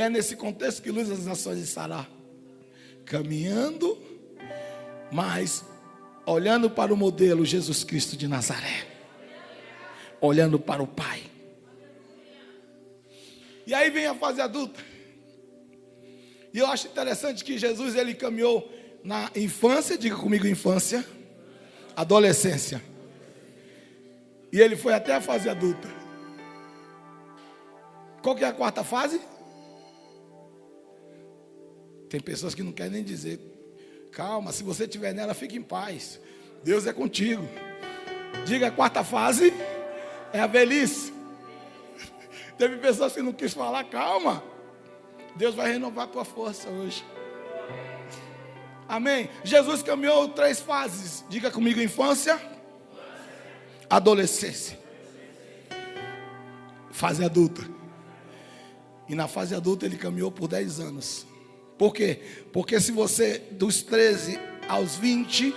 é nesse contexto que Luz das Nações estará caminhando, mas olhando para o modelo Jesus Cristo de Nazaré, olhando para o Pai. E aí vem a fase adulta. E eu acho interessante que Jesus, ele caminhou na infância, diga comigo infância, adolescência, e ele foi até a fase adulta. Qual que é a quarta fase? Tem pessoas que não querem nem dizer. Calma, se você estiver nela, fique em paz. Deus é contigo. Diga, a quarta fase é a velhice. Teve pessoas que não quis falar, calma. Deus vai renovar a tua força hoje. Amém? Jesus caminhou 3 fases. Diga comigo, infância, adolescência, fase adulta. E na fase adulta ele caminhou por 10 anos. Por quê? Porque se você, dos 13 aos 20,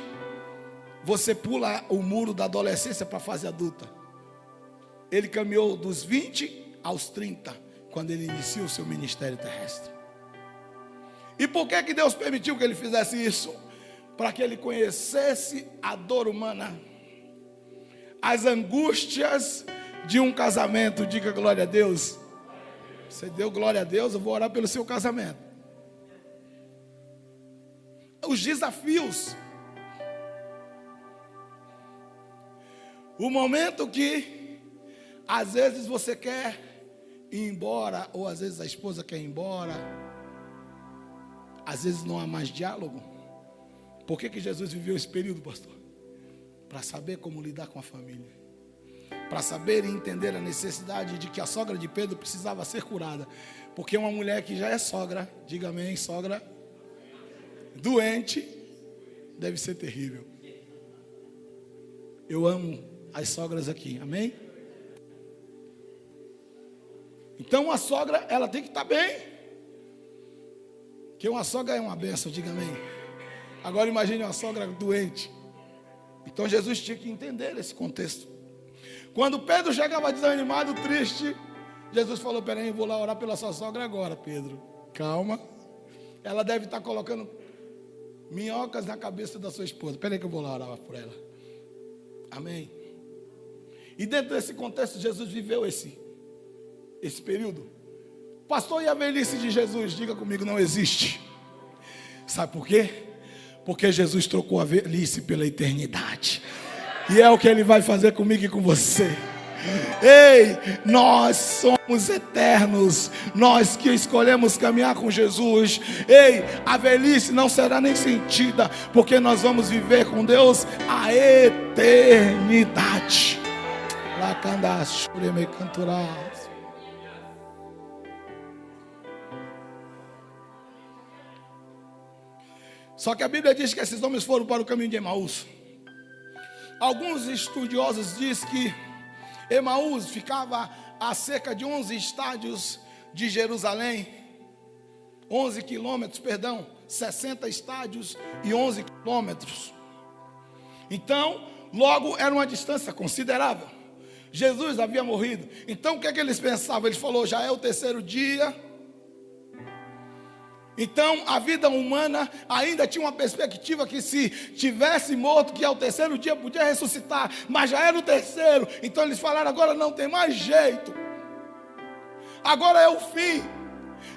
você pula o muro da adolescência para a fase adulta. Ele caminhou dos 20 aos 30, quando ele iniciou o seu ministério terrestre. E por que Deus permitiu que ele fizesse isso? Para que ele conhecesse a dor humana, as angústias de um casamento. Diga glória a Deus. Você deu glória a Deus, eu vou orar pelo seu casamento. Os desafios. O momento que às vezes você quer ir embora, ou às vezes a esposa quer ir embora. Às vezes não há mais diálogo. Por que Jesus viveu esse período, pastor? Para saber como lidar com a família. Para saber e entender a necessidade de que a sogra de Pedro precisava ser curada. Porque uma mulher que já é sogra, diga amém, sogra, doente, deve ser terrível. Eu amo as sogras aqui, amém? Então a sogra, ela tem que estar bem. Que uma sogra é uma bênção, diga amém. Agora imagine uma sogra doente. Então Jesus tinha que entender esse contexto. Quando Pedro chegava desanimado, triste, Jesus falou, peraí, eu vou lá orar pela sua sogra agora, Pedro. Calma. Ela deve estar colocando minhocas na cabeça da sua esposa. Peraí que eu vou lá orar por ela. Amém. E dentro desse contexto, Jesus viveu esse período. Pastor, e a velhice de Jesus? Diga comigo, não existe. Sabe por quê? Porque Jesus trocou a velhice pela eternidade. E é o que Ele vai fazer comigo e com você. Ei, nós somos eternos. Nós que escolhemos caminhar com Jesus. Ei, a velhice não será nem sentida, porque nós vamos viver com Deus a eternidade. Só que a Bíblia diz que esses homens foram para o caminho de Emaús. Alguns estudiosos dizem que Emaús ficava a cerca de 11 estádios de Jerusalém. 11 quilômetros, 60 estádios e 11 quilômetros. Então, logo era uma distância considerável. Jesus havia morrido. Então o que é que eles pensavam? Ele falou, já é o 3º dia. Então a vida humana ainda tinha uma perspectiva que se tivesse morto, que ao 3º dia podia ressuscitar, mas já era o 3º. Então eles falaram, agora não tem mais jeito, agora é o fim.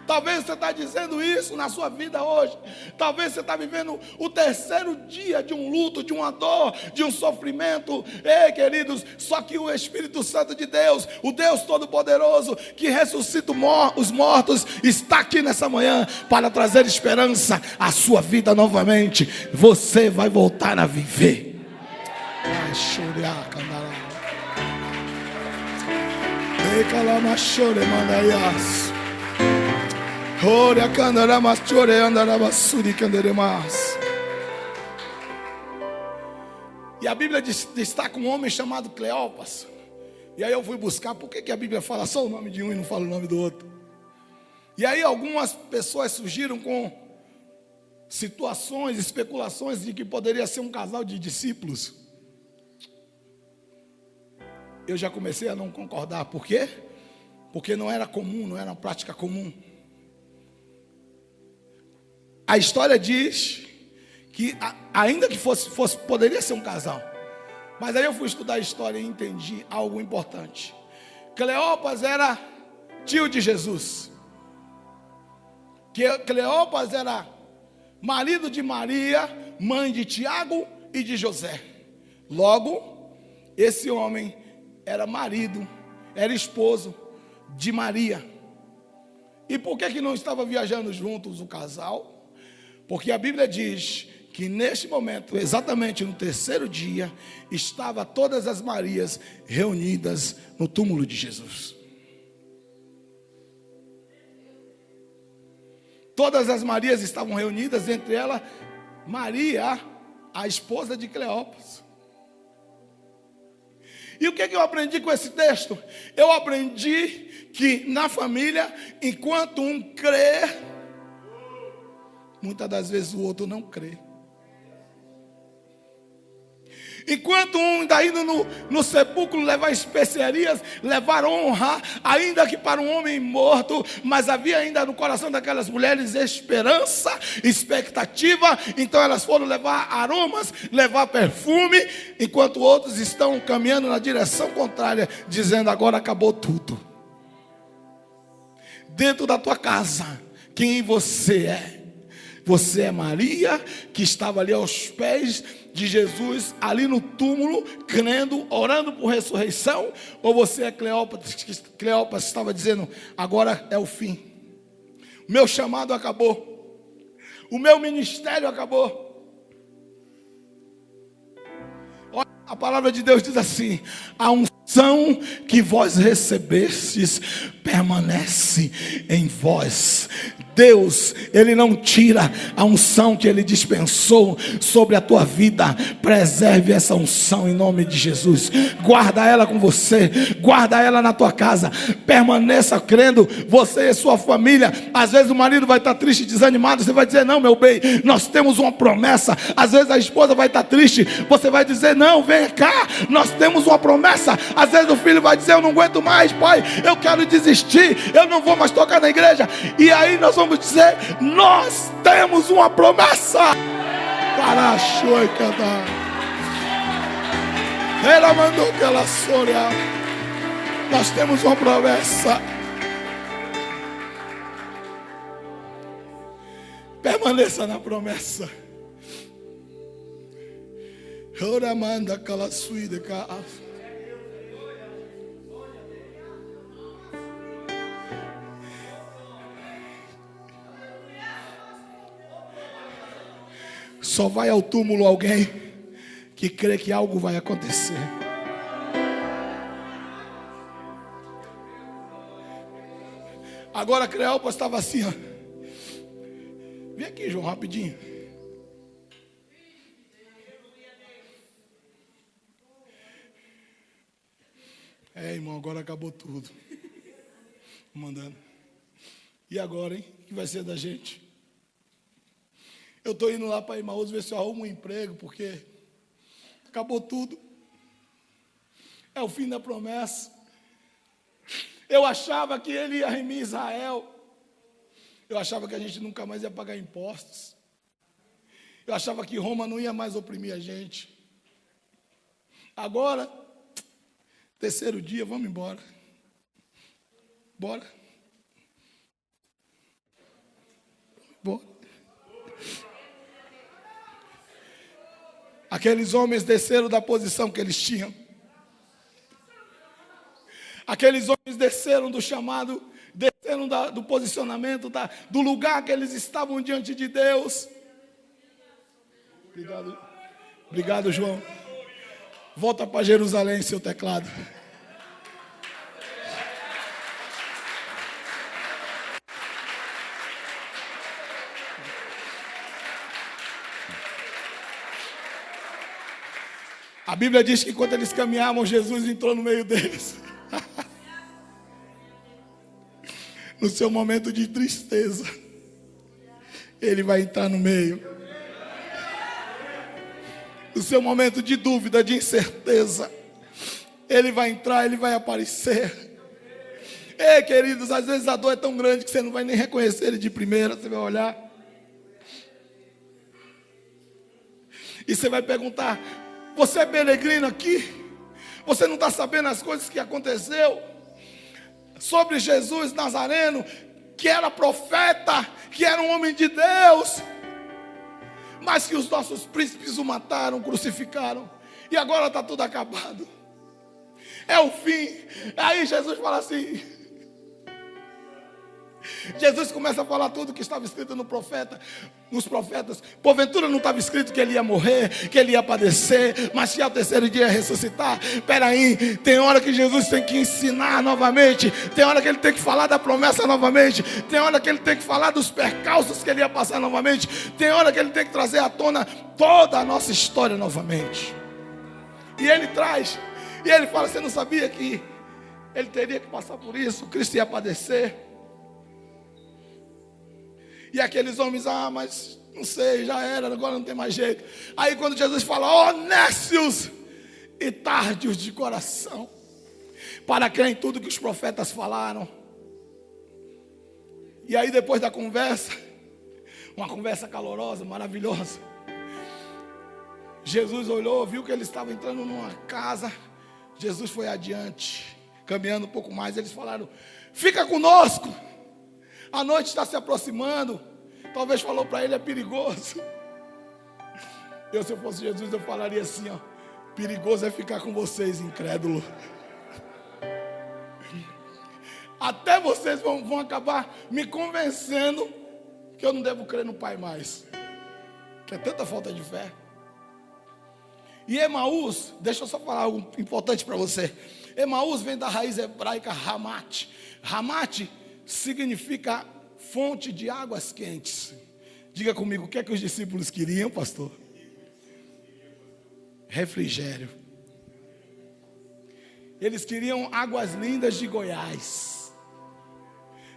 Talvez você está dizendo isso na sua vida hoje. Talvez você está vivendo o 3º dia de um luto, de uma dor, de um sofrimento. Ei, queridos, só que o Espírito Santo de Deus, o Deus Todo-Poderoso, que ressuscita os mortos, está aqui nessa manhã para trazer esperança à sua vida novamente. Você vai voltar a viver. E a Bíblia destaca um homem chamado Cleopas. E aí eu fui buscar por que a Bíblia fala só o nome de um e não fala o nome do outro. E aí algumas pessoas surgiram com situações, especulações de que poderia ser um casal de discípulos. Eu já comecei a não concordar. Por quê? Porque não era comum, não era uma prática comum. a história diz que, ainda que poderia ser um casal. Mas aí eu fui estudar a história e entendi algo importante. Cleopas era tio de Jesus. Cleopas era marido de Maria, mãe de Tiago e de José. Logo, esse homem era marido, era esposo de Maria. E por que não estava viajando juntos o casal? Porque a Bíblia diz que neste momento, exatamente no terceiro dia, estava todas as Marias reunidas no túmulo de Jesus. Todas as Marias estavam reunidas, entre elas Maria, a esposa de Cleopas. E o que eu aprendi com esse texto? Eu aprendi que na família, enquanto um crê, muitas das vezes o outro não crê. Enquanto um está indo no sepulcro levar especiarias, levar honra, ainda que para um homem morto, mas havia ainda no coração daquelas mulheres esperança, expectativa, então elas foram levar aromas, levar perfume, enquanto outros estão caminhando na direção contrária, dizendo agora acabou tudo. Dentro da tua casa, quem você é? Você é Maria, que estava ali aos pés de Jesus, ali no túmulo, crendo, orando por ressurreição? Ou você é Cleopas, que Cleopas estava dizendo, agora é o fim. O meu chamado acabou. O meu ministério acabou. Olha, a palavra de Deus diz assim, a unção que vós recebestes permanece em vós. Deus, Ele não tira a unção que Ele dispensou sobre a tua vida. Preserve essa unção em nome de Jesus. Guarda ela com você, guarda ela na tua casa. Permaneça crendo, você e sua família. Às vezes o marido vai estar triste, desanimado, você vai dizer, não, meu bem, nós temos uma promessa. Às vezes a esposa vai estar triste, você vai dizer, não, vem cá, nós temos uma promessa. Às vezes o filho vai dizer, eu não aguento mais, pai, eu quero desistir, eu não vou mais tocar na igreja. E aí nós vamos dizer, nós temos uma promessa. Para a cantar. Ela mandou que ela sonha. Nós temos uma promessa. Permaneça na promessa. Ora manda aquela suída cá. Só vai ao túmulo alguém que crê que algo vai acontecer. Agora Cleopas estava assim, ó. Vem aqui, João, rapidinho. Irmão, agora acabou tudo. Mandando. E agora, hein? O que vai ser da gente? Eu estou indo lá para Emaús ver se eu arrumo um emprego, porque acabou tudo. É o fim da promessa. Eu achava que ele ia remir Israel. Eu achava que a gente nunca mais ia pagar impostos. Eu achava que Roma não ia mais oprimir a gente. Agora, terceiro dia, vamos embora. Bora. Bora. Aqueles homens desceram da posição que eles tinham. Aqueles homens desceram do chamado, desceram do posicionamento, do lugar que eles estavam diante de Deus. Obrigado. Obrigado, João. Volta para Jerusalém, seu teclado. A Bíblia diz que enquanto eles caminhavam, Jesus entrou no meio deles. No seu momento de tristeza, Ele vai entrar no meio. No seu momento de dúvida, de incerteza, Ele vai entrar, Ele vai aparecer. Ei, queridos, às vezes a dor é tão grande que você não vai nem reconhecer Ele de primeira. Você vai olhar. E você vai perguntar: você é peregrino aqui? Você não está sabendo as coisas que aconteceu sobre Jesus Nazareno, que era profeta, que era um homem de Deus, mas que os nossos príncipes o mataram, crucificaram, e agora está tudo acabado. É o fim. Aí Jesus fala assim, Jesus começa a falar tudo que estava escrito nos profetas. Porventura não estava escrito que ele ia morrer, que ele ia padecer, mas que ao terceiro dia ia ressuscitar. Espera aí, tem hora que Jesus tem que ensinar novamente, tem hora que ele tem que falar da promessa novamente, tem hora que ele tem que falar dos percalços que ele ia passar novamente, tem hora que ele tem que trazer à tona toda a nossa história novamente. E ele traz, e ele fala: você não sabia que ele teria que passar por isso? O Cristo ia padecer. E aqueles homens: mas não sei, já era, agora não tem mais jeito. Aí quando Jesus fala: nécios e tardios de coração, para crer em tudo que os profetas falaram. E aí depois da conversa, uma conversa calorosa, maravilhosa, Jesus olhou, viu que ele estava entrando numa casa. Jesus foi adiante, caminhando um pouco mais. Eles falaram: fica conosco, a noite está se aproximando. Talvez falou para ele: é perigoso. Se eu fosse Jesus, eu falaria assim: perigoso é ficar com vocês, incrédulo. Até vocês vão acabar me convencendo que eu não devo crer no Pai mais, que é tanta falta de fé. E Emaús, deixa eu só falar algo importante para você. Emaús vem da raiz hebraica Hamat. Hamat significa fonte de águas quentes. Diga comigo, o que é que os discípulos queriam, pastor? Refrigério. Eles queriam águas lindas de Goiás.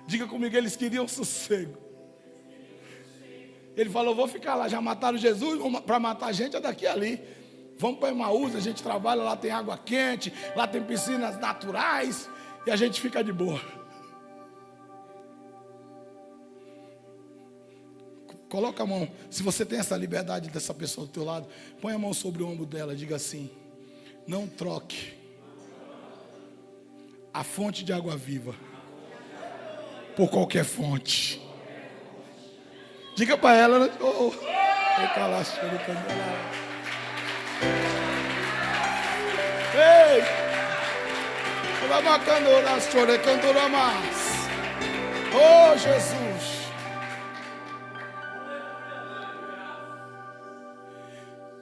Diga comigo, eles queriam sossego. Ele falou: vou ficar lá, já mataram Jesus, para matar a gente é daqui a ali. Vamos para Emaús, a gente trabalha, lá tem água quente, lá tem piscinas naturais, e a gente fica de boa. Coloca a mão, se você tem essa liberdade dessa pessoa do teu lado, põe a mão sobre o ombro dela, diga assim: não troque a fonte de água viva por qualquer fonte. Diga para ela: ei, oh Jesus.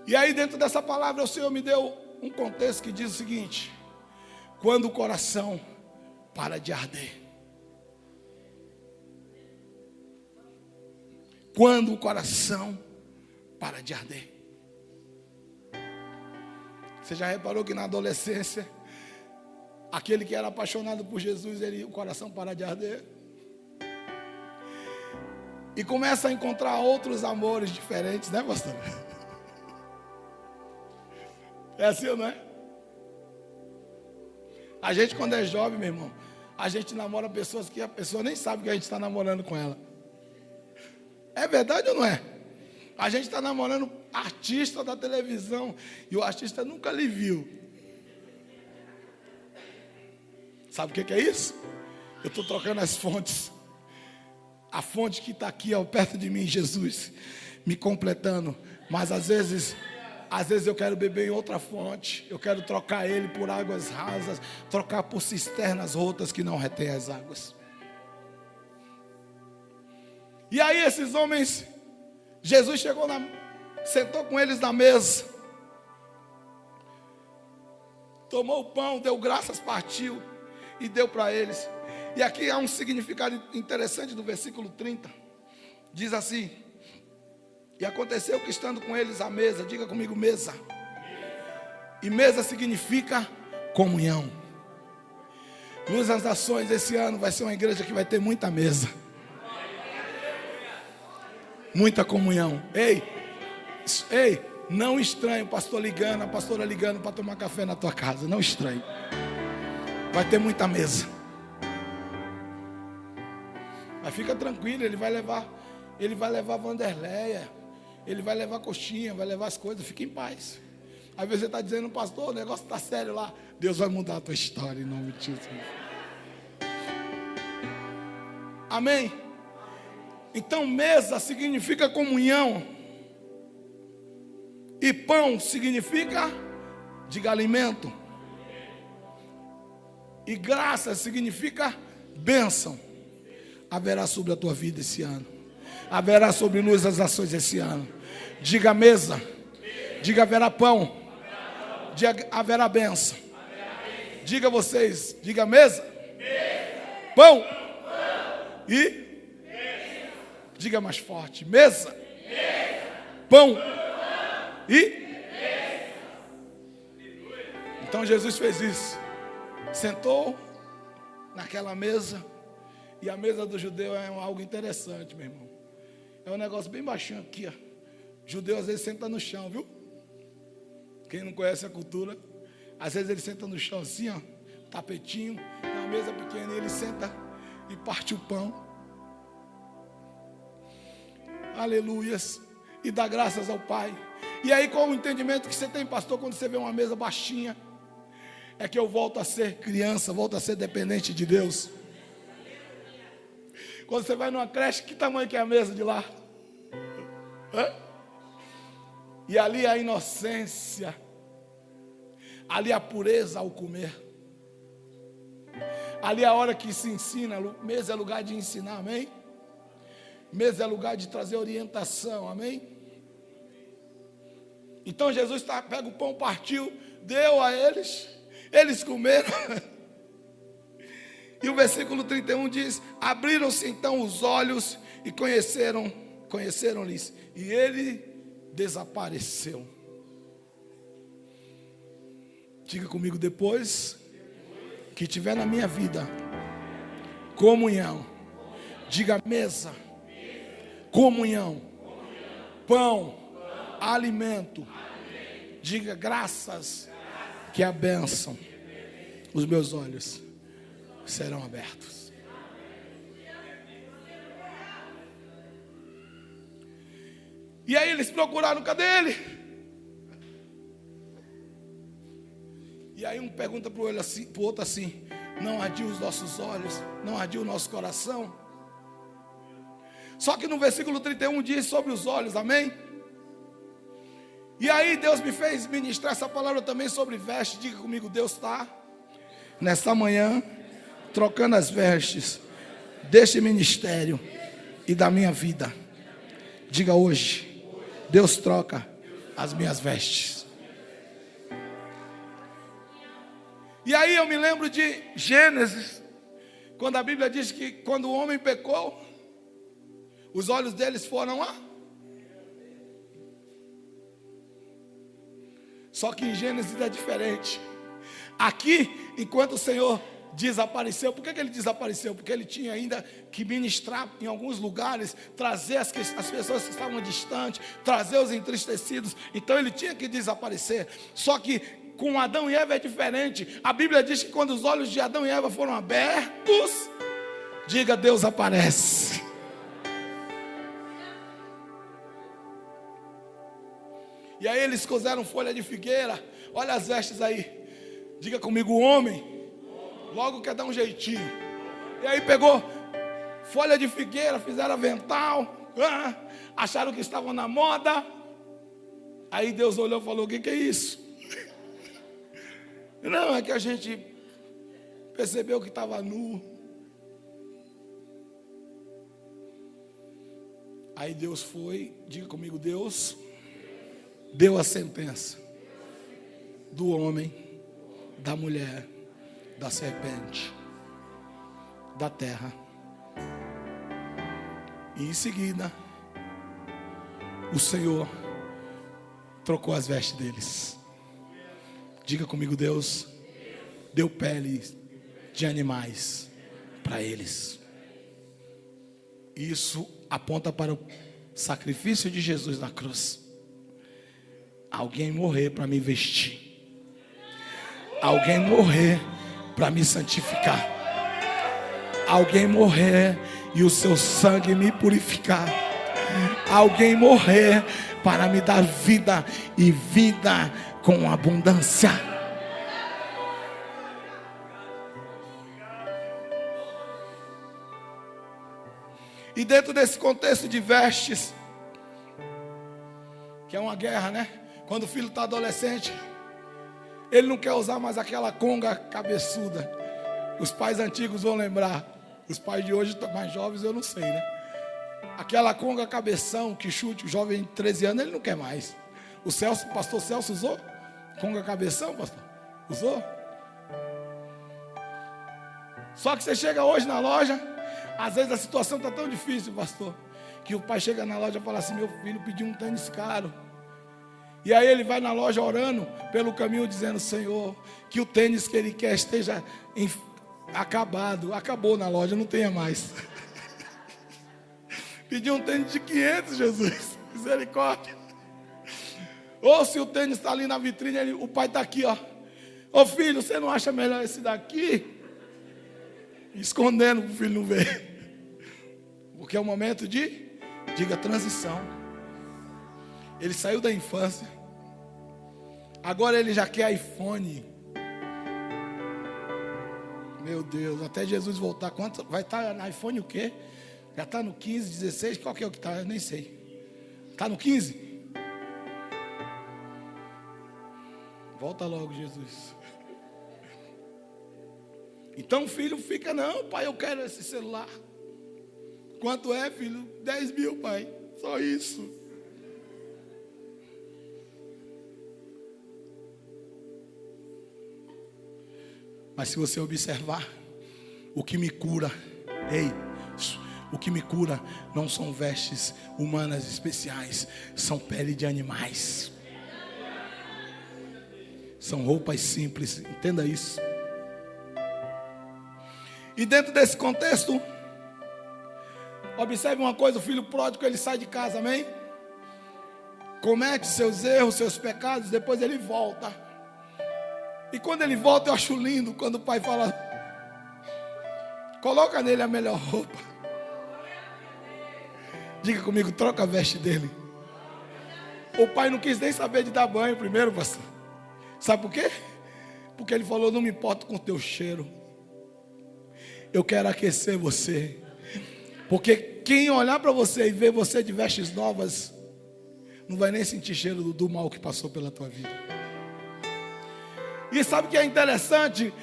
E aí dentro dessa palavra o Senhor me deu um contexto que diz o seguinte: quando o coração para de arder. Quando o coração para de arder. Você já reparou que na adolescência, aquele que era apaixonado por Jesus, o coração para de arder? E começa a encontrar outros amores diferentes, né, pastor? É assim ou não é? A gente, quando é jovem, meu irmão, a gente namora pessoas que a pessoa nem sabe que a gente está namorando com ela. É verdade ou não é? A gente está namorando artista da televisão e o artista nunca lhe viu. Sabe o que é isso? Eu estou trocando as fontes. A fonte que está aqui, perto de mim, Jesus, me completando. Mas às vezes eu quero beber em outra fonte. Eu quero trocar ele por águas rasas, trocar por cisternas rotas que não retêm as águas. E aí esses homens, Jesus chegou sentou com eles na mesa, tomou o pão, deu graças, partiu e deu para eles. E aqui há um significado interessante do versículo 30. Diz assim: e aconteceu que estando com eles à mesa, diga comigo, mesa. E mesa significa comunhão. Luz das Nações, esse ano vai ser uma igreja que vai ter muita mesa. Muita comunhão. Ei, não estranhe o pastor ligando, a pastora ligando para tomar café na tua casa. Não estranhe. Vai ter muita mesa. Mas fica tranquilo, ele vai levar a Vanderleia, Ele vai levar coxinha, vai levar as coisas, fica em paz. Às vezes você está dizendo, pastor, o negócio está sério lá. Deus vai mudar a tua história em nome de Jesus. Amém? Então mesa significa comunhão. E pão significa, diga, alimento. E graça significa bênção. Haverá sobre a tua vida esse ano. Haverá sobre nós as ações esse ano. Diga mesa. Diga haverá pão. Diga haverá bênção. Diga vocês. Diga mesa. Pão. E diga mais forte. Mesa. Pão. E então Jesus fez isso. Sentou naquela mesa. E a mesa do judeu é algo interessante, meu irmão. É um negócio bem baixinho aqui, ó. Judeu às vezes senta no chão, viu? Quem não conhece a cultura, às vezes ele senta no chão assim, ó, tapetinho, na mesa pequena, ele senta e parte o pão. Aleluias. E dá graças ao Pai. E aí qual o entendimento que você tem, pastor, quando você vê uma mesa baixinha? É que eu volto a ser criança, volto a ser dependente de Deus. Quando você vai numa creche, que tamanho que é a mesa de lá? Hã? E ali a inocência, ali a pureza ao comer, ali a hora que se ensina. Mesa é lugar de ensinar, amém? Mesa é lugar de trazer orientação, amém? Então Jesus pega o pão, partiu, deu a eles, eles comeram. E o versículo 31 diz: abriram-se então os olhos e conheceram-lhes, e ele desapareceu. Diga comigo, depois que tiver na minha vida comunhão, diga mesa, comunhão, pão, alimento, diga graças, que a bênção, os meus olhos serão abertos. E aí eles procuraram, cadê ele? E aí um pergunta para o outro assim: não ardia os nossos olhos, não ardia o nosso coração? Só que no versículo 31 diz sobre os olhos, amém? E aí Deus me fez ministrar essa palavra também sobre vestes. Diga comigo, Deus está nesta manhã trocando as vestes deste ministério e da minha vida. Diga hoje, Deus troca as minhas vestes. E aí eu me lembro de Gênesis, quando a Bíblia diz que quando o homem pecou, os olhos deles foram lá. Só que em Gênesis é diferente. Aqui, enquanto o Senhor desapareceu, por que ele desapareceu? Porque ele tinha ainda que ministrar em alguns lugares, trazer as pessoas que estavam distantes, trazer os entristecidos. Então ele tinha que desaparecer. Só que com Adão e Eva é diferente. A Bíblia diz que quando os olhos de Adão e Eva foram abertos, diga, Deus aparece. E aí eles cozeram folha de figueira. Olha as vestes aí. Diga comigo, o homem logo quer dar um jeitinho. E aí pegou folha de figueira, fizeram avental, acharam que estavam na moda. Aí Deus olhou e falou: o que é isso? Não, é que a gente percebeu que estava nu. Aí Deus foi, diga comigo, Deus deu a sentença do homem, da mulher, da serpente, da terra. E em seguida, o Senhor trocou as vestes deles. Diga comigo, Deus deu pele de animais para eles. Isso aponta para o sacrifício de Jesus na cruz. Alguém morrer para me vestir. Alguém morrer para me santificar. Alguém morrer e o seu sangue me purificar. alguém morrer para me dar vida e vida com abundância. E dentro desse contexto de vestes, que é uma guerra, né? Quando o filho está adolescente, ele não quer usar mais aquela conga cabeçuda. Os pais antigos vão lembrar. Os pais de hoje, mais jovens, eu não sei, né? Aquela conga cabeção que chute, o jovem de 13 anos, ele não quer mais. O pastor Celso usou? Conga cabeção, pastor? Usou? Só que você chega hoje na loja, às vezes a situação está tão difícil, pastor, que o pai chega na loja e fala assim: meu filho pediu um tênis caro. E aí ele vai na loja orando pelo caminho, dizendo: Senhor, que o tênis que ele quer esteja acabado. Acabou na loja, não tenha mais. Pediu um tênis de 500, Jesus, misericórdia. Ou se o tênis está ali na vitrine, o pai está aqui, ó. Ô filho, você não acha melhor esse daqui? Escondendo para o filho não ver. Porque é um momento de, diga, transição. Ele saiu da infância. Agora ele já quer iPhone. Meu Deus, até Jesus voltar, quanto vai estar no iPhone o quê? Já está no 15, 16, qual que é o que está? Eu nem sei. Está no 15? Volta logo, Jesus. Então o filho fica: não, pai, eu quero esse celular. Quanto é, filho? 10 mil, pai. Só isso. Mas se você observar, o que me cura, o que me cura não são vestes humanas especiais, são pele de animais. São roupas simples, entenda isso. E dentro desse contexto, observe uma coisa: o filho pródigo, ele sai de casa, amém? Comete seus erros, seus pecados, depois ele volta. E quando ele volta, eu acho lindo quando o pai fala: coloca nele a melhor roupa. Diga comigo, troca a veste dele. O pai não quis nem saber de dar banho primeiro, pastor. Sabe por quê? Porque ele falou: não me importo com o teu cheiro, eu quero aquecer você. Porque quem olhar para você e ver você de vestes novas, não vai nem sentir cheiro do mal que passou pela tua vida. E sabe o que é interessante?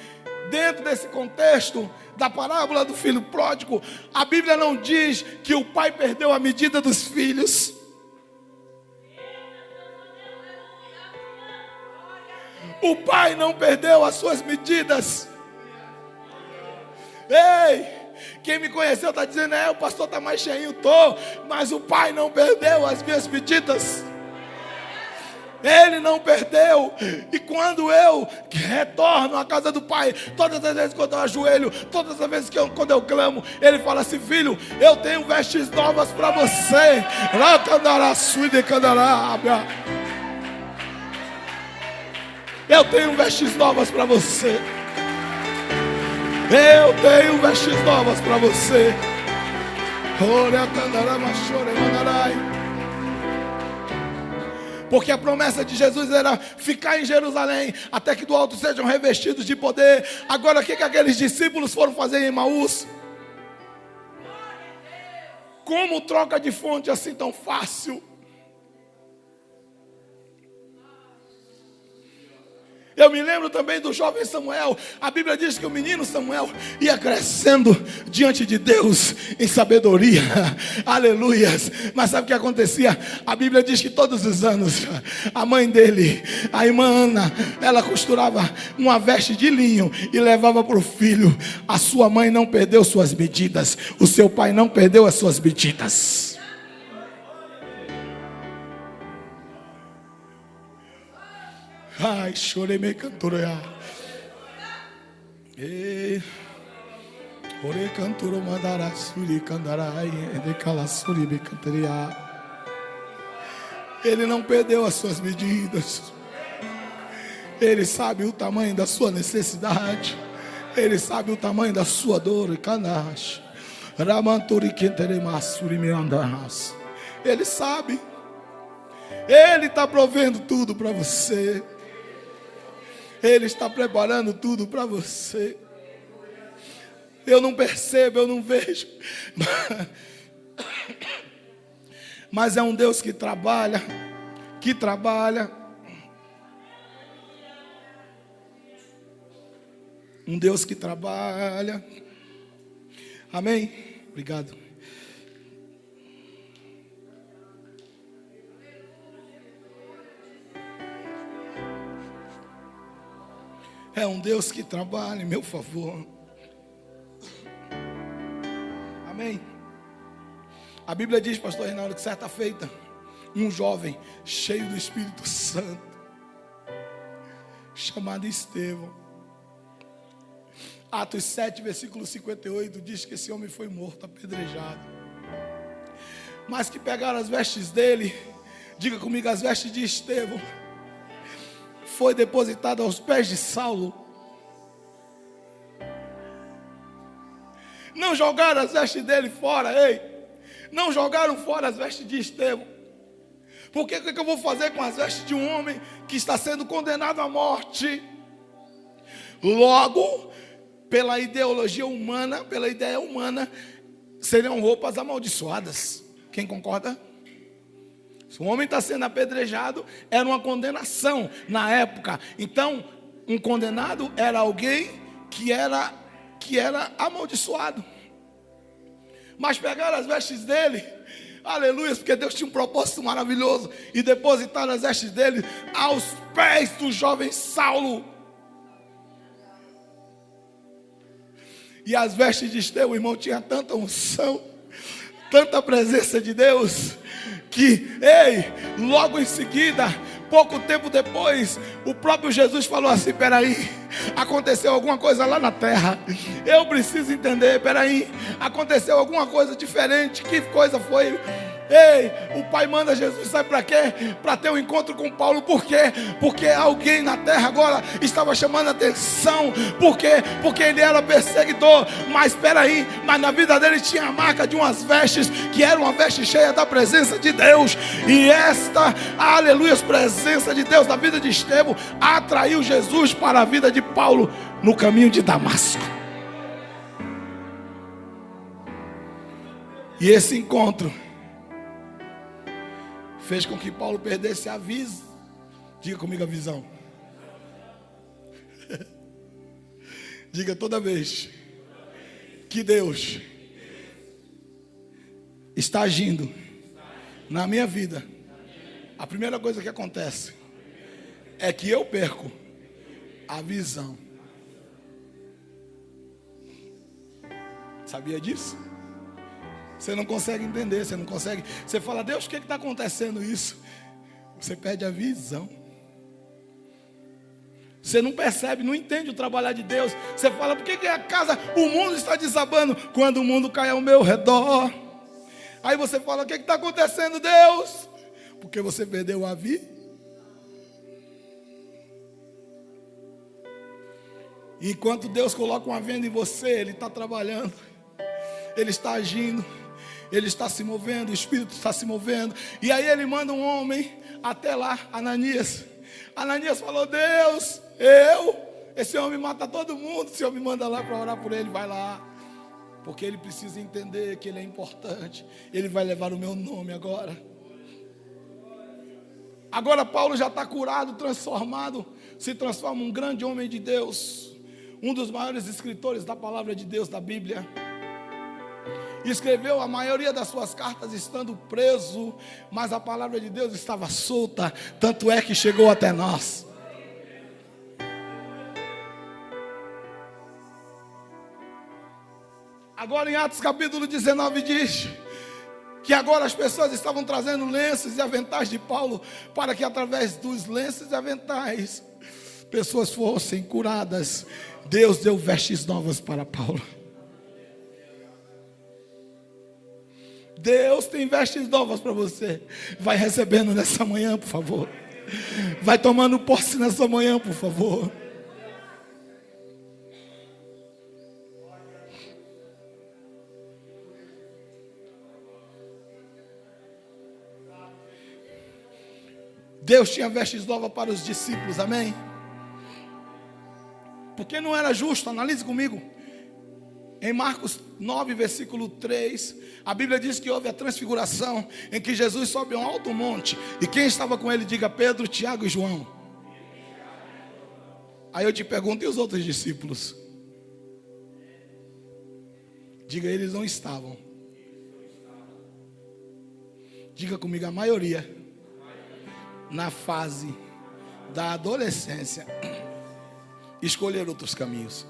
Dentro desse contexto da parábola do filho pródigo, a Bíblia não diz que o pai perdeu a medida dos filhos. O pai não perdeu as suas medidas. Ei, quem me conheceu está dizendo: o pastor está mais cheinho, mas o pai não perdeu as minhas medidas. Ele não perdeu. E quando eu retorno à casa do pai, todas as vezes quando eu ajoelho, todas as vezes quando eu clamo, ele fala assim: filho, eu tenho vestes novas para você. Eu tenho vestes novas para você. Eu tenho vestes novas para você. Porque a promessa de Jesus era ficar em Jerusalém até que do alto sejam revestidos de poder. Agora o que aqueles discípulos foram fazer em Emaús? Como troca de fonte assim tão fácil? Eu me lembro também do jovem Samuel. A Bíblia diz que o menino Samuel ia crescendo diante de Deus em sabedoria. Aleluias. Mas sabe o que acontecia? A Bíblia diz que todos os anos a mãe dele, a irmã Ana, ela costurava uma veste de linho e levava para o filho. A sua mãe não perdeu suas medidas. O seu pai não perdeu as suas medidas. Ai, chorei meio cantora. Ore cantoro mandara suri candarai de calassuri me cantaria. Ele não perdeu as suas medidas. Ele sabe o tamanho da sua necessidade. Ele sabe o tamanho da sua dor. Canash. Ramanturi kentere masuri me andas. Ele sabe. Ele está provendo tudo para você. Ele está preparando tudo para você. Eu não percebo, eu não vejo. Mas é um Deus que trabalha. Que trabalha. Um Deus que trabalha. Amém? Obrigado. É um Deus que trabalha em meu favor. Amém? A Bíblia diz, pastor Reinaldo, que certa feita, um jovem cheio do Espírito Santo, chamado Estevão, Atos 7, versículo 58, diz que esse homem foi morto, apedrejado. Mas que pegaram as vestes dele, diga comigo, as vestes de Estevão, foi depositado aos pés de Saulo. Não jogaram as vestes dele fora, ei. Não jogaram fora as vestes de Estevão. Porque o que eu vou fazer com as vestes de um homem que está sendo condenado à morte? Logo, pela ideologia humana, pela ideia humana, seriam roupas amaldiçoadas. Quem concorda? Se um homem está sendo apedrejado, era uma condenação na época. Então, um condenado era alguém que era amaldiçoado. Mas pegaram as vestes dele, aleluia, porque Deus tinha um propósito maravilhoso, e depositaram as vestes dele aos pés do jovem Saulo. E as vestes de Estevão, irmão, tinha tanta unção, tanta presença de Deus, que, logo em seguida, pouco tempo depois, o próprio Jesus falou assim: peraí, aconteceu alguma coisa lá na terra, eu preciso entender, peraí, aconteceu alguma coisa diferente, que coisa foi? O Pai manda Jesus, sabe para quê? Para ter um encontro com Paulo. Por quê? Porque alguém na terra agora estava chamando a atenção. Por quê? Porque ele era perseguidor. Mas espera aí, mas na vida dele tinha a marca de umas vestes, que era uma veste cheia da presença de Deus. E esta, aleluia, presença de Deus na vida de Estevão atraiu Jesus para a vida de Paulo no caminho de Damasco. E esse encontro fez com que Paulo perdesse a visão. Diga comigo a visão. Diga toda vez que Deus está agindo na minha vida, a primeira coisa que acontece é que eu perco a visão. Sabia disso? Você não consegue entender, você não consegue. Você fala: Deus, o que está acontecendo isso? Você perde a visão. Você não percebe, não entende o trabalhar de Deus. Você fala: por que a casa, o mundo está desabando? Quando o mundo cai ao meu redor. Aí você fala: o que está acontecendo, Deus? Porque você perdeu a visão. Enquanto Deus coloca uma venda em você, Ele está trabalhando, Ele está agindo, Ele está se movendo, o Espírito está se movendo. E aí Ele manda um homem até lá, Ananias. Ananias falou: Deus, esse homem mata todo mundo. Se eu me manda lá para orar por ele, vai lá. Porque ele precisa entender que ele é importante. Ele vai levar o meu nome agora. Agora Paulo já está curado, transformado, se transforma um grande homem de Deus, um dos maiores escritores da palavra de Deus, da Bíblia. Escreveu a maioria das suas cartas estando preso, mas a palavra de Deus estava solta, tanto é que chegou até nós. Agora em Atos capítulo 19 diz que agora as pessoas estavam trazendo lenços e aventais de Paulo, para que através dos lenços e aventais pessoas fossem curadas. Deus deu vestes novas para Paulo. Deus tem vestes novas para você. Vai recebendo nessa manhã, por favor. Vai tomando posse nessa manhã, por favor. Deus tinha vestes novas para os discípulos, amém? Porque não era justo, analise comigo. Em Marcos 9, versículo 3, a Bíblia diz que houve a transfiguração, em que Jesus sobe a um alto monte, e quem estava com ele, diga Pedro, Tiago e João. Aí eu te pergunto, e os outros discípulos? Diga, eles não estavam. Diga comigo, a maioria, na fase da adolescência, escolher outros caminhos.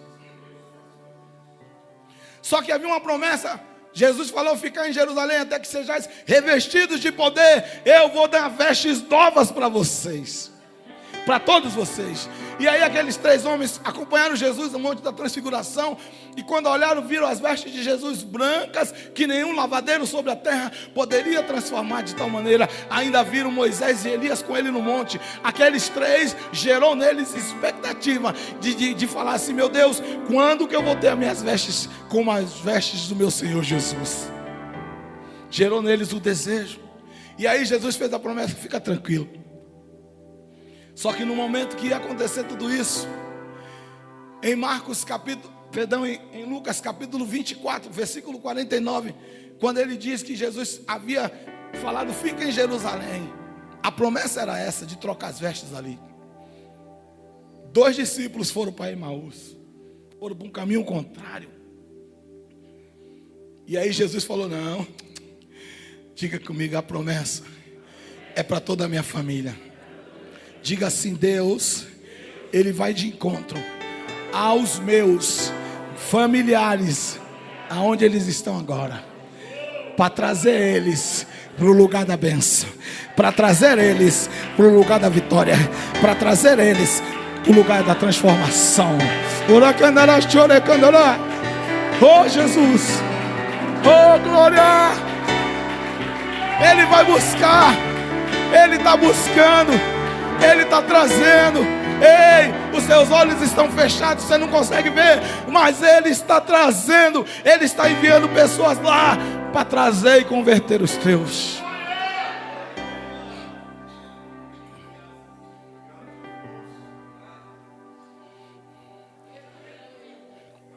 Só que havia uma promessa. Jesus falou: ficar em Jerusalém até que sejais revestidos de poder. Eu vou dar vestes novas para vocês, para todos vocês. E aí aqueles 3 homens acompanharam Jesus no Monte da Transfiguração, e quando olharam, viram as vestes de Jesus brancas, que nenhum lavadeiro sobre a terra poderia transformar de tal maneira. Ainda viram Moisés e Elias com ele no monte. Aqueles 3 gerou neles expectativa de falar assim: meu Deus, quando que eu vou ter as minhas vestes como as vestes do meu Senhor Jesus? Gerou neles o desejo. E aí Jesus fez a promessa: fica tranquilo. Só que no momento que ia acontecer tudo isso, em Lucas capítulo 24, versículo 49, quando ele diz que Jesus havia falado: fica em Jerusalém, a promessa era essa, de trocar as vestes ali. 2 discípulos foram para Emaús, foram para um caminho contrário. E aí Jesus falou: não, diga comigo, a promessa é para toda a minha família. Diga assim: Deus, Ele vai de encontro aos meus familiares, aonde eles estão agora, para trazer eles para o lugar da bênção, para trazer eles para o lugar da vitória, para trazer eles para o lugar da transformação. Oh Jesus, oh glória! Ele vai buscar, Ele está buscando, Ele está trazendo. Ei, os seus olhos estão fechados, você não consegue ver, mas Ele está trazendo. Ele está enviando pessoas lá para trazer e converter os teus.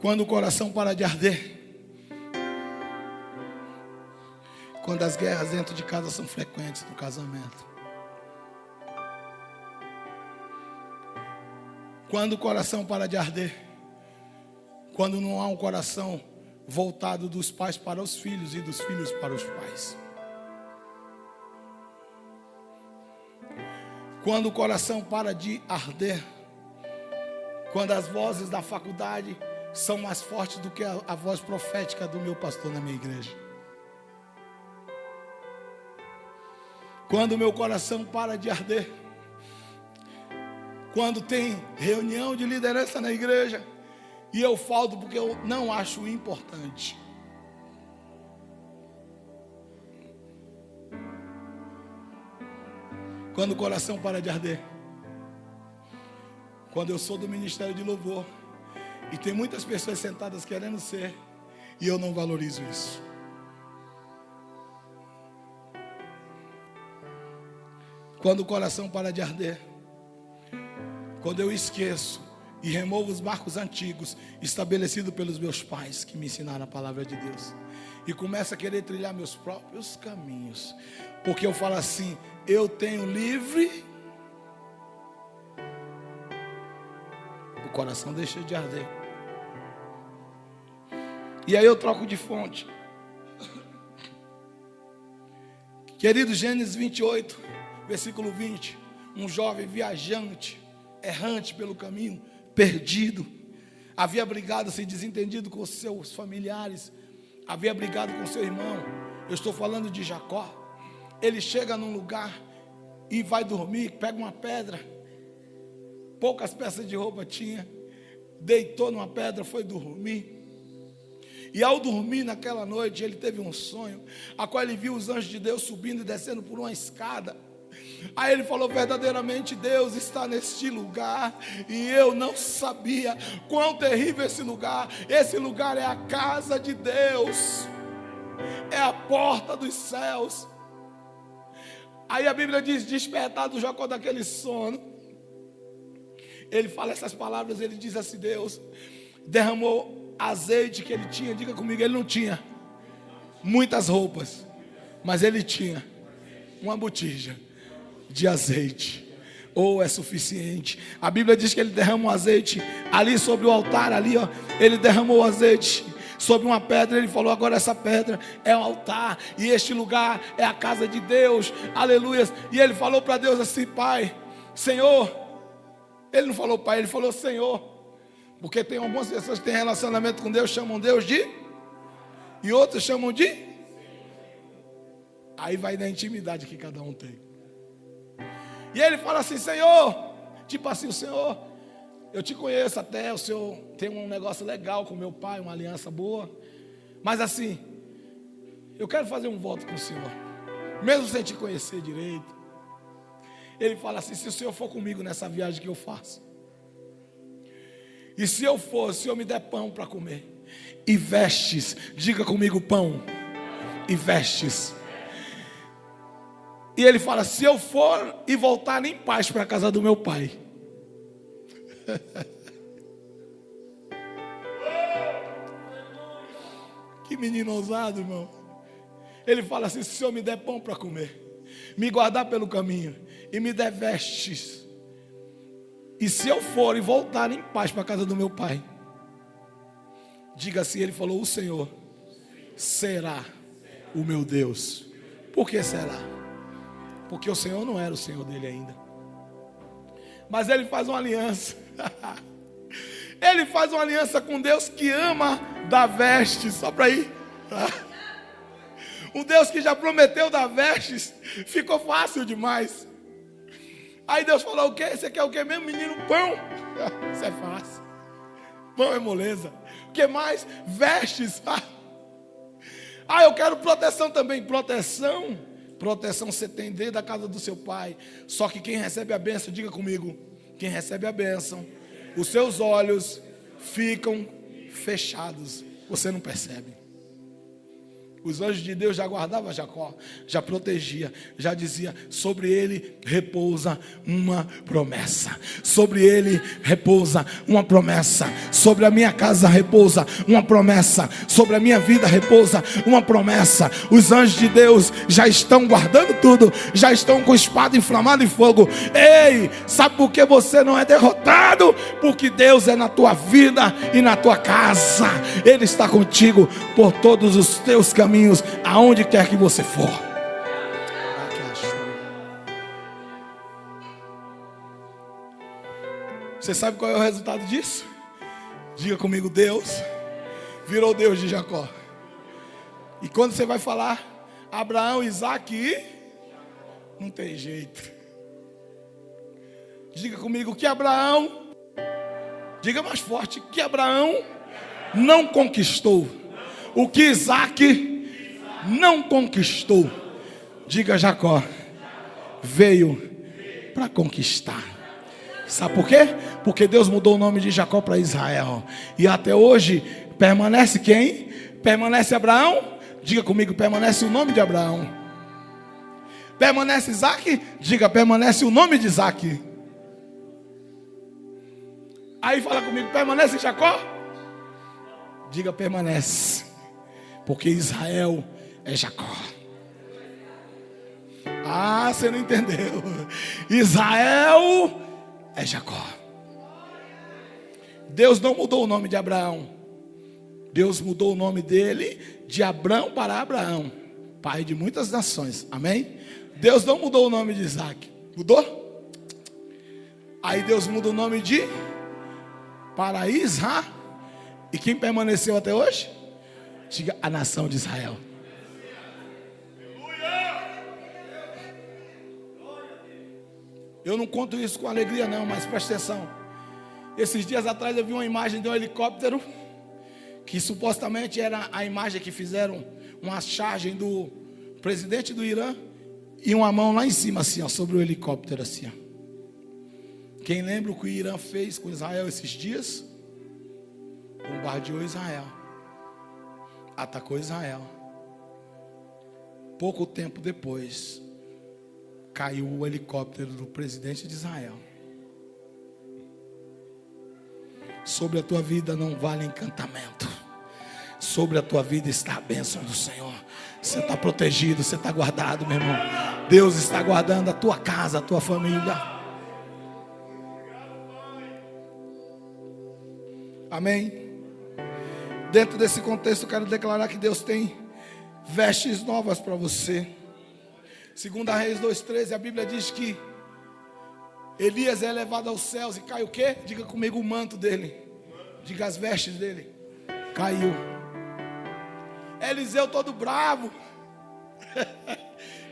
Quando o coração para de arder, quando as guerras dentro de casa são frequentes no casamento, quando o coração para de arder, quando não há um coração voltado dos pais para os filhos e dos filhos para os pais, quando o coração para de arder, quando as vozes da faculdade são mais fortes do que a voz profética do meu pastor na minha igreja, quando o meu coração para de arder, quando tem reunião de liderança na igreja e eu falto porque eu não acho importante, quando o coração para de arder, quando eu sou do ministério de louvor e tem muitas pessoas sentadas querendo ser e eu não valorizo isso, quando o coração para de arder, quando eu esqueço e removo os marcos antigos estabelecidos pelos meus pais que me ensinaram a palavra de Deus e começo a querer trilhar meus próprios caminhos, porque eu falo assim: eu tenho livre, o coração deixa de arder. E aí eu troco de fonte. Querido, Gênesis 28, versículo 20. Um jovem viajante, errante pelo caminho, perdido, havia brigado, se desentendido com seus familiares, havia brigado com seu irmão. Eu estou falando de Jacó. Ele chega num lugar e vai dormir, pega uma pedra, poucas peças de roupa tinha, deitou numa pedra, foi dormir. E ao dormir naquela noite, ele teve um sonho, a qual ele viu os anjos de Deus subindo e descendo por uma escada. Aí ele falou: verdadeiramente Deus está neste lugar, e eu não sabia quão terrível esse lugar. Esse lugar é a casa de Deus, é a porta dos céus. Aí a Bíblia diz, despertado Jacó daquele sono, ele fala essas palavras, ele diz assim, Deus derramou azeite que ele tinha, diga comigo, ele não tinha muitas roupas, mas ele tinha uma botija de azeite, ou é suficiente. A Bíblia diz que ele derramou azeite ali sobre o altar, ali ó, ele derramou o azeite sobre uma pedra, ele falou, agora essa pedra é um altar, e este lugar é a casa de Deus, aleluia. E ele falou para Deus assim, Pai, Senhor, ele não falou Pai, ele falou Senhor, porque tem algumas pessoas que têm relacionamento com Deus, chamam Deus de, e outros chamam de, aí vai da intimidade que cada um tem. E ele fala assim, Senhor, tipo assim, o Senhor, eu te conheço até, o Senhor tem um negócio legal com meu pai, uma aliança boa, mas assim, eu quero fazer um voto com o Senhor, mesmo sem te conhecer direito. Ele fala assim, se o Senhor for comigo nessa viagem que eu faço, e se eu for, se o Senhor me der pão para comer, e vestes, diga comigo pão, e vestes. E ele fala, se eu for e voltar em paz para a casa do meu pai. Que menino ousado, irmão. Ele fala assim, se o Senhor me der pão para comer, me guardar pelo caminho, e me der vestes, e se eu for e voltar em paz para a casa do meu pai, diga assim, ele falou, o Senhor será o meu Deus. Por que será? Porque o Senhor não era o Senhor dele ainda. Mas ele faz uma aliança. Ele faz uma aliança com Deus que ama dar vestes. Só para ir. Um Deus que já prometeu dar vestes. Ficou fácil demais. Aí Deus falou, o quê? Você quer o quê mesmo, menino? Pão. Isso é fácil. Pão é moleza. O que mais? Vestes. Eu quero proteção também. Proteção você tem dentro da casa do seu pai. Só que quem recebe a bênção, diga comigo, quem recebe a bênção, os seus olhos ficam fechados. Você não percebe. Os anjos de Deus já guardavam Jacó, já protegia, já dizia, sobre ele repousa uma promessa. Sobre ele repousa uma promessa. Sobre a minha casa repousa uma promessa. Sobre a minha vida repousa uma promessa. Os anjos de Deus já estão guardando tudo, já estão com espada inflamada em fogo. Ei, sabe por que você não é derrotado? Porque Deus é na tua vida e na tua casa. Ele está contigo por todos os teus caminhos, aonde quer que você for. Você sabe qual é o resultado disso? Diga comigo, Deus virou Deus de Jacó. E quando você vai falar Abraão, Isaac e não tem jeito. Diga comigo que Abraão, diga mais forte, que Abraão não conquistou o que Isaac não conquistou. Diga, Jacó veio para conquistar. Sabe por quê? Porque Deus mudou o nome de Jacó para Israel. E até hoje permanece quem? Permanece Abraão? Diga comigo, permanece o nome de Abraão. Permanece Isaac? Diga, permanece o nome de Isaac. Aí fala comigo, permanece Jacó? Diga, permanece. Porque Israel é Jacó. Você não entendeu. Israel é Jacó. Deus não mudou o nome de Abraão. Deus mudou o nome dele de Abrão para Abraão, pai de muitas nações. Amém? Deus não mudou o nome de Isaac. Mudou? Aí Deus muda o nome de para Israel. E quem permaneceu até hoje? Diga, a nação de Israel. Eu não conto isso com alegria não, mas presta atenção. Esses dias atrás eu vi uma imagem de um helicóptero, que supostamente era a imagem que fizeram uma chargem do presidente do Irã, e uma mão lá em cima assim, ó, sobre o helicóptero assim, ó. Quem lembra o que o Irã fez com Israel esses dias? Bombardeou Israel. Atacou Israel. Pouco tempo depois, caiu o helicóptero do presidente de Israel. Sobre a tua vida não vale encantamento. Sobre a tua vida está a bênção do Senhor. Você está protegido, você está guardado, meu irmão. Deus está guardando a tua casa, a tua família. Amém? Dentro desse contexto, eu quero declarar que Deus tem vestes novas para você. 2 Reis 2,13, a Bíblia diz que Elias é levado aos céus e cai o quê? Diga comigo, o manto dele. Diga as vestes dele. Caiu. Eliseu todo bravo.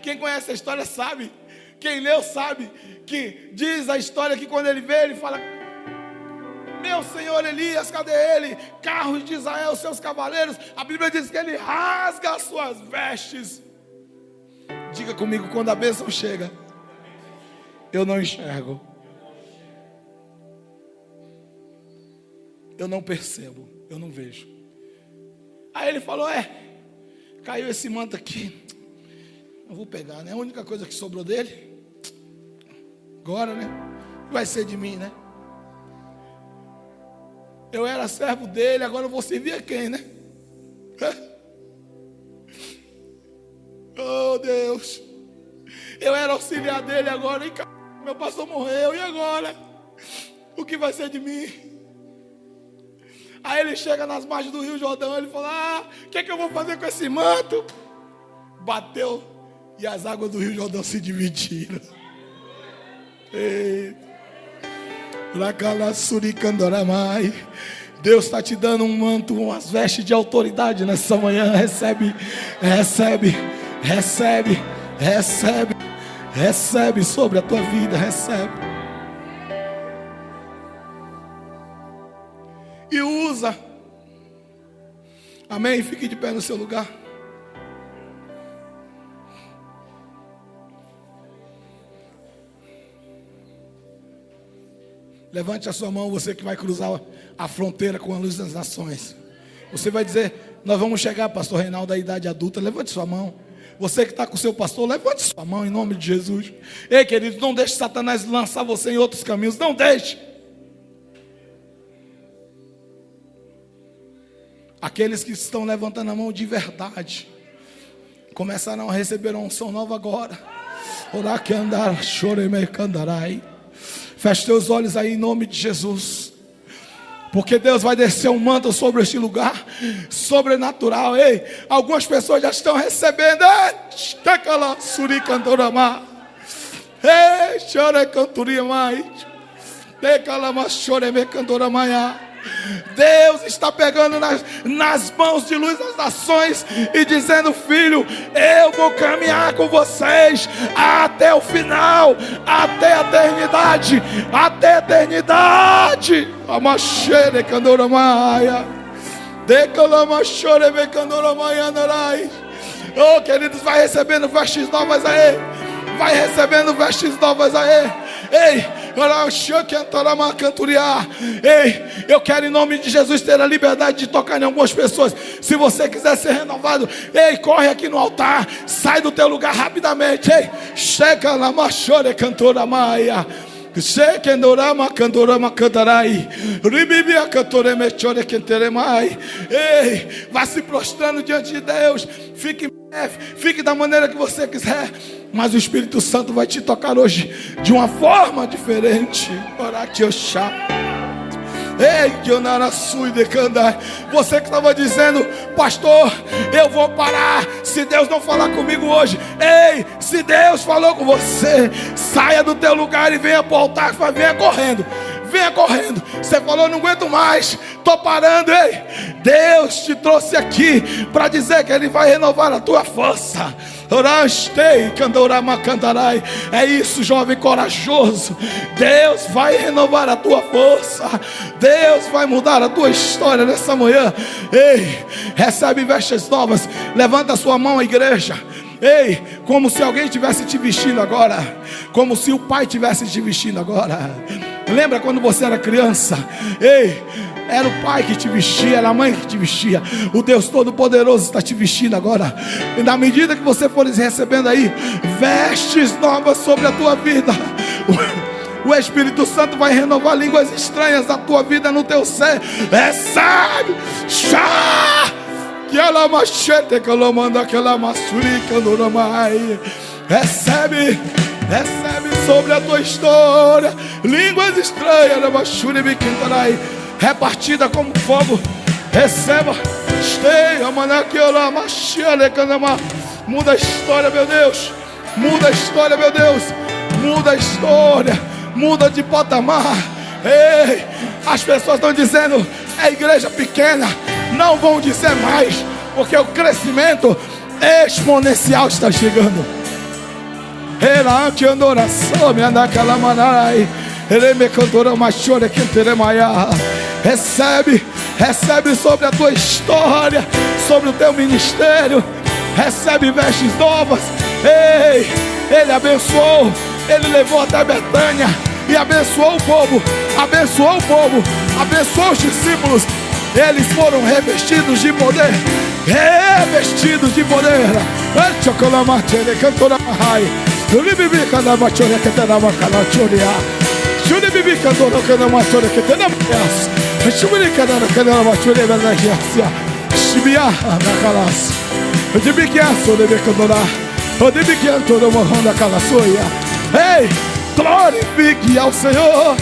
Quem conhece a história sabe. Quem leu sabe que diz a história que quando ele vê, ele fala: meu senhor Elias, cadê ele? Carros de Israel, seus cavaleiros. A Bíblia diz que ele rasga as suas vestes. Diga comigo, quando a bênção chega, eu não enxergo, eu não percebo, eu não vejo. Aí ele falou: caiu esse manto aqui, eu vou pegar, né? A única coisa que sobrou dele, agora, né? Vai ser de mim, né? Eu era servo dele, agora eu vou servir a quem, né? Oh Deus, eu era auxiliar dele agora, e meu pastor morreu, e agora? O que vai ser de mim? Aí ele chega nas margens do Rio Jordão, ele fala: o que eu vou fazer com esse manto? Bateu, e as águas do Rio Jordão se dividiram. Deus está te dando um manto, umas vestes de autoridade nessa manhã. Recebe, recebe, recebe, recebe, recebe sobre a tua vida, recebe. E usa. Amém? Fique de pé no seu lugar. Levante a sua mão, você que vai cruzar a fronteira com a luz das nações. Você vai dizer: nós vamos chegar, pastor Reinaldo, à idade adulta. Levante sua mão. Você que está com o seu pastor, levante sua mão em nome de Jesus. Ei, queridos, não deixe Satanás lançar você em outros caminhos. Não deixe. Aqueles que estão levantando a mão de verdade começarão a receber uma unção nova agora. Orar que andar, choreme candarai. Feche teus olhos aí em nome de Jesus. Porque Deus vai descer um manto sobre este lugar sobrenatural. Ei, algumas pessoas já estão recebendo. Ei, chora cantoria mais. Deus está pegando nas mãos de luz das nações e dizendo: filho, eu vou caminhar com vocês até o final, até a eternidade, até a eternidade. Amachere candoramaya, decalama chore me candoramaya narai. Oh, queridos, vai recebendo vestes novas aí. Vai recebendo vestes novas aí. Ei, eu quero em nome de Jesus ter a liberdade de tocar em algumas pessoas. Se você quiser ser renovado, ei, corre aqui no altar, sai do teu lugar rapidamente. Ei, chega lá, machore cantora maia. Ei, vá se prostrando diante de Deus. Fique da maneira que você quiser, mas o Espírito Santo vai te tocar hoje de uma forma diferente. Ei, você que estava dizendo: pastor, eu vou parar se Deus não falar comigo hoje. Ei, se Deus falou com você, saia do teu lugar e venha para o altar. Venha correndo. Venha correndo. Você falou: não aguento mais, estou parando. Ei, Deus te trouxe aqui para dizer que Ele vai renovar a tua força. É isso, jovem corajoso. Deus vai renovar a tua força. Deus vai mudar a tua história nessa manhã. Ei, recebe vestes novas. Levanta a sua mão, igreja. Ei, como se alguém tivesse te vestindo agora. Como se o Pai tivesse te vestindo agora. Lembra quando você era criança? Ei, era o pai que te vestia, era a mãe que te vestia. O Deus Todo-Poderoso está te vestindo agora. E na medida que você for recebendo aí vestes novas sobre a tua vida, o Espírito Santo vai renovar línguas estranhas da tua vida, no teu ser. Recebe! Chá! Que ela machete, que ela manda, que ela massuri, que ela mai. Recebe! Recebe sobre a tua história línguas estranhas, repartida como fogo. Receba. Muda a história, meu Deus. Muda a história, meu Deus. Muda a história. Muda de patamar. Ei, as pessoas estão dizendo: é igreja pequena. Não vão dizer mais, porque o crescimento exponencial está chegando. Ela que andora sob anda aquela manarai. Ele me cantora machore que teremaia. Recebe, recebe sobre a tua história, sobre o teu ministério. Recebe vestes novas. Ei, ele abençoou, ele levou até Betânia e abençoou o povo. Abençoou o povo, abençoou os discípulos. Eles foram revestidos de poder. Revestidos de poder. Chocolate, ele cantora mahai. Bibi cada machore que tem na macala choria. Juni bibi cantora que na machore que tem na mias. Shubiri cada na machore na giasia. Shibia na calas. Bibi que aso de cantora. Bibi que cantora morrendo na calaçoia. Ei, glorifique ao Senhor.